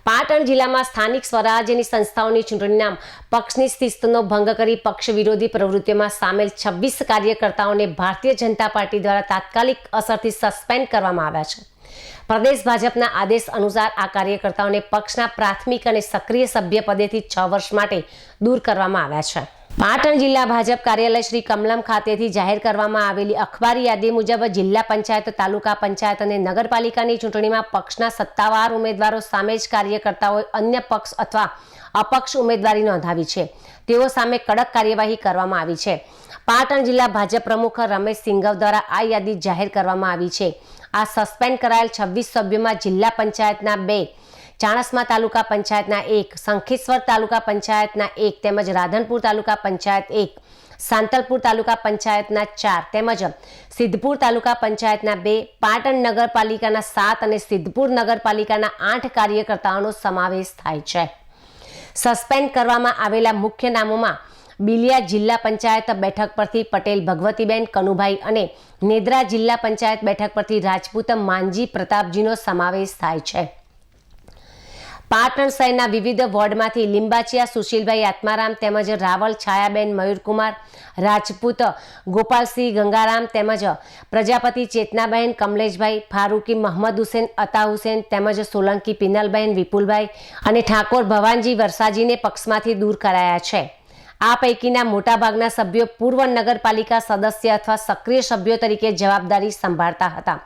પાટણ જિલ્લામાં સ્થાનિક સ્વરાજ્યની સંસ્થાઓની ચૂંટણીના પક્ષની શિસ્તનો ભંગ કરી પક્ષ વિરોધી પ્રવૃત્તિઓમાં સામેલ 26 કાર્યકર્તાઓને ભારતીય જનતા પાર્ટી દ્વારા તાત્કાલિક અસરથી સસ્પેન્ડ કરવામાં આવ્યા છે। પ્રદેશ ભાજપના આદેશ અનુસાર આ કાર્યકર્તાઓને પક્ષના પ્રાથમિક અને સક્રિય સભ્ય પદેથી 6 વર્ષ માટે દૂર કરવામાં આવ્યા છે। પાટણ જિલ્લા ભાજપ કાર્યાલય શ્રી કમલમ ખાતેથી જાહેર કરવામાં આવેલી અખબારી યાદી મુજબ જિલ્લા પંચાયત, તાલુકા પંચાયત અને નગરપાલિકાની ચૂંટણીમાં પક્ષના સત્તાવાર ઉમેદવારો સામે જ કાર્યકર્તાઓએ અન્ય પક્ષ અથવા અપક્ષ ઉમેદવારી નોંધાવી છે। તેઓ સામે કડક કાર્યવાહી કરવામાં આવી છે। પાટણ જિલ્લા ભાજપ પ્રમુખ રમેશ સિંઘવ દ્વારા આ યાદી જાહેર કરવામાં આવી છે। આ સસ્પેન્ડ કરાયેલ 26 સભ્યોમાં જિલ્લા પંચાયતના 2, ચાણસ્મા તાલુકા પંચાયતના 1, શંખેશ્વર તાલુકા પંચાયતના 1 તેમજ રાધનપુર તાલુકા પંચાયત 1, સાંતલપુર તાલુકા પંચાયતના 4 તેમજ સિદ્ધપુર તાલુકા પંચાયતના 2, પાટણ નગરપાલિકાના 7 અને સિદ્ધપુર નગરપાલિકાના 8 કાર્યકર્તાઓનો સમાવેશ થાય છે। સસ્પેન્ડ કરવામાં આવેલા મુખ્ય નામોમાં બિલિયા જિલ્લા પંચાયત બેઠક પરથી પટેલ ભગવતીબેન કનુભાઈ અને નેદ્રા જિલ્લા પંચાયત બેઠક પરથી રાજપૂત માનજી પ્રતાપજીનો સમાવેશ થાય છે। પાટણ શહેરના વિવિધ વોર્ડમાંથી લીંબાચિયા સુશીલભાઈ આત્મારામ તેમજ રાવલ છાયાબેન મયુરકુમાર, રાજપૂત ગોપાલસિંહ ગંગારામ તેમજ પ્રજાપતિ ચેતનાબહેન કમલેશભાઈ, ફારૂકી મહમદ હુસેન અતા હુસેન તેમજ સોલંકી પિનલબહેન વિપુલભાઈ અને ઠાકોર ભવાનજી વરસાજીને પક્ષમાંથી દૂર કરાયા છે। આ પૈકીના મોટાભાગના સભ્યો પૂર્વ નગરપાલિકા સદસ્ય અથવા સક્રિય સભ્યો તરીકે જવાબદારી સંભાળતા હતા।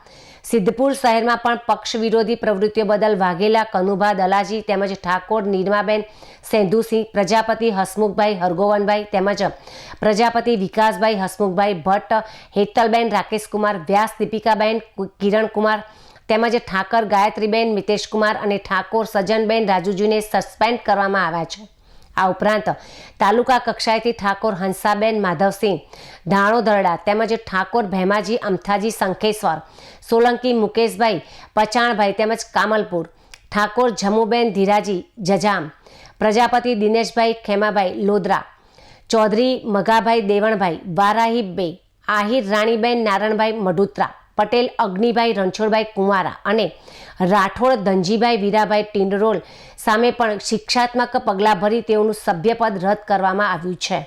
સિદ્ધપુર શહેરમાં પણ પક્ષ વિરોધી પ્રવૃત્તિઓ બદલ વાઘેલા કનુભા દલાજી તેમજ ઠાકોર નીરમાબેન સેંધુસિંહ, પ્રજાપતિ હસમુખભાઈ હરગોવનભાઈ તેમજ પ્રજાપતિ વિકાસભાઈ હસમુખભાઈ ભટ્ટ, હેતલબેન રાકેશકુમાર વ્યાસ, દીપિકાબેન કિરણકુમાર તેમજ ઠાકર ગાયત્રીબેન મિતેશકુમાર અને ઠાકોર સજનબેન રાજુજીને સસ્પેન્ડ કરવામાં આવ્યા છે। આ ઉપરાંત તાલુકા કક્ષાએથી ઠાકોર હંસાબેન માધવસિંહ ધાણોધરડા તેમજ ઠાકોર ભેમાજી અમથાજી શંખેશ્વર, સોલંકી મુકેશભાઈ પચાણભાઈ તેમજ કામલપુર, ઠાકોર જમુબેન ધીરાજી જજામ, પ્રજાપતિ દિનેશભાઈ ખેમાભાઈ લોદરા, ચૌધરી મઘાભાઈ દેવણભાઈ વારાહીબે, આહિર રાણીબેન નારણભાઈ મઢુત્રા, પટેલ અગ્નિભાઈ રણછોડભાઈ કુંવારા અને રાઠોડ ધનજીભાઈ વીરાભાઈ ટિંડરોલ સામે પણ શિક્ષાત્મક પગલાં ભરી તેઓનું સભ્યપદ રદ કરવામાં આવ્યું છે।